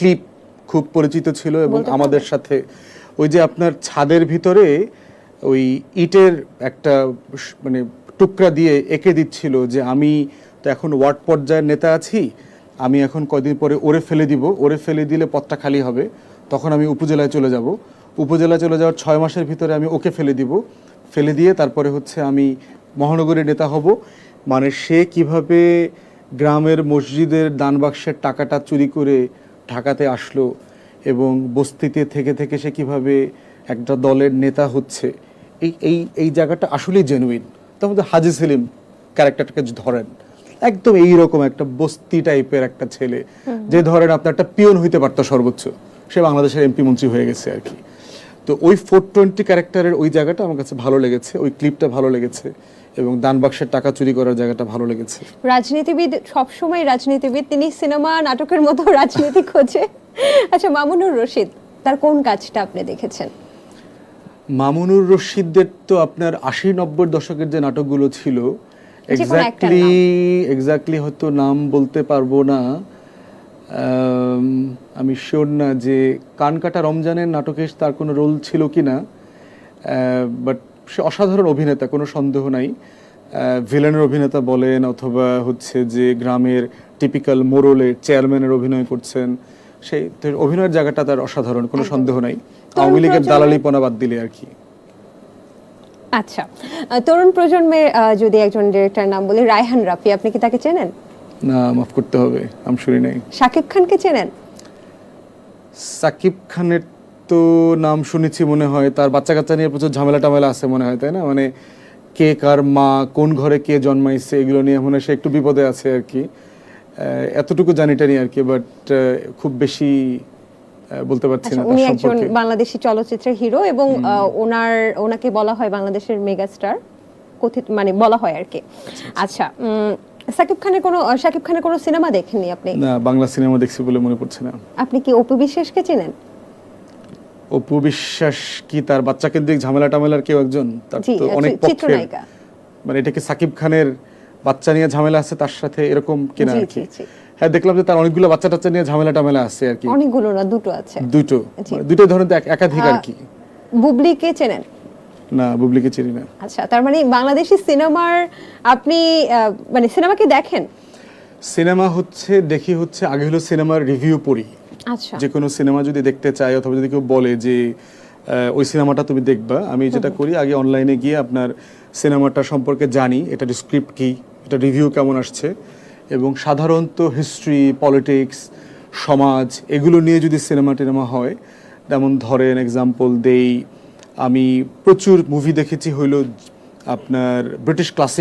Clip খুব পরিচিত ছিল এবং আমাদের সাথে ওই যে আপনার ছাদের ভিতরে ওই ইটের একটা মানে টুকরা দিয়ে এঁকে দিচ্ছিল যে আমি তো এখন ওয়ার্ড পর্যায়ের নেতা আছি, আমি এখন কয়দিন পরে ওরে ফেলে দিব, ওরে ফেলে দিলে পদটা খালি হবে, তখন আমি উপজেলায় চলে যাব, উপজেলায় চলে যাওয়ার 6 মাসের ভিতরে আমি ওকে ফেলে দিব, ফেলে দিয়ে তারপরে হচ্ছে আমি মহানগরের নেতা হব। মানে সে কিভাবে গ্রামের মসজিদের দান বাক্সের টাকাটা চুরি করে ঢাকাতে আসলো এবং বস্তিতে থেকে থেকে সে কিভাবে একটা দলের নেতা হচ্ছে, এই এই এই জায়গাটা আসলেই জেনুইন। তার মধ্যে হাজি সেলিম ক্যারেক্টারটাকে ধরেন, একদম এইরকম একটা বস্তি টাইপের একটা ছেলে, যে ধরেন আপনার একটা পিয়ন হইতে পারতো সর্বোচ্চ, সে বাংলাদেশের এমপি মন্ত্রী হয়ে গেছে আর কি। তো ওই 420 ক্যারেক্টারের ওই জায়গাটা আমার কাছে ভালো লেগেছে, ওই ক্লিপটা ভালো লেগেছে এবং দান বাক্সের টাকা চুরি করার জায়গাটা ভালো লেগেছে। রাজনীতিবিদ সবসময় রাজনীতিবিদ, তিনি সিনেমা নাটকের মতো রাজনীতি খোঁজে। আচ্ছা, মামুনুর রশিদ, তার কোন কাজটা আপনি দেখেছেন? মামুনুর রশিদদের তো আপনার 80-90 দশকের যে নাটকগুলো ছিল, এক্স্যাক্টলি হয়তো নাম বলতে পারবো না, আমি শিওর না যে কানকাটা রমজানের নাটকে তার কোনো রোল ছিল কি না, বাট সে অসাধারণ অভিনেতা, কোনো সন্দেহ নাই। ভিলেনের অভিনেতা বলেন অথবা হচ্ছে যে গ্রামের টিপিক্যাল মোরলের চেয়ারম্যানের অভিনয় করছেন, সেই অভিনয়ের জায়গাটা তার অসাধারণ, কোনো সন্দেহ নাই। আওয়ামী লীগের দালালিপনা বাদ দিলে আর কি। আচ্ছা, তরুণ প্রজন্মের যদি একজন ডিরেক্টর নাম বলি, রায়হান রাফি, আপনি কি তাকে চেনেন? না, মাফ করতে হবে, আমি শুনি নাই। শাকিব খানকে চেনেন? সাকিব খানের তো নাম শুনেছি মনে হয়, তার বাচ্চা কাচ্চা নিয়ে প্রচুর ঝামেলা টামেলা আছে মনে হয়, তাই না? মানে কে কার মা, কোন ঘরে কে জন্মাইছে, এগুলো নিয়ে মনে হয় সে একটু বিপদে আছে আর কি, এতটুকু জানিটানি আর কি, বাট খুব বেশি বলতে পারছি না। উনি একজন বাংলাদেশি চলচ্চিত্রের হিরো এবং ওনাকে বলা হয় বাংলাদেশের মেগাস্টার, কথিত মানে বলা হয় আর কি। আচ্ছা, শাকিব খানের কোনো সিনেমা দেখেননি আপনি? না, বাংলা সিনেমা দেখছি বলে মনে পড়ছে না। আপনি কি অপু বিশ্বাসকে চেনেন? অপু বিশ্বাস কি তার বাচ্চা কেন্দ্রিক ঝামেলা টামেলার কেউ একজন? তার তো অনেক চিত্রনায়িকা, মানে এটা কি সাকিব খানের বাচ্চা নিয়ে ঝামেলা আছে তার সাথে, এরকম কিনা আর কি? হ্যাঁ, দেখলাম যে তার অনেকগুলো বাচ্চা টাচ্চা নিয়ে ঝামেলা টামেলা আছে আর কি। অনেকগুলো না, দুটো আছে। দুটো ধরনের একাধিক আর কি। বুবলিকে চেনেন? না, বুবলিকে চিনি না। আচ্ছা, তার মানে বাংলাদেশি সিনেমার আপনি মানে সিনেমা কি দেখেন? সিনেমা দেখি আগে হলো সিনেমার রিভিউ পড়ি। আচ্ছা, যে কোনো সিনেমা যদি দেখতে চাই অথবা যদি কেউ বলে যে ওই সিনেমাটা তুমি দেখবা, আমি যেটা করি আগে অনলাইনে গিয়ে আপনার সিনেমাটা সম্পর্কে জানি, এটা স্ক্রিপ্ট কি, এটা রিভিউ কেমন আসছে, এবং সাধারণত হিস্ট্রি, পলিটিক্স, সমাজ এগুলো নিয়ে যদি সিনেমা হয়, যেমন ধরেন এক্সাম্পল দেই, আমি প্রচুর মুভি দেখেছি হইল আপনার ব্রিটিশ ক্লাসিক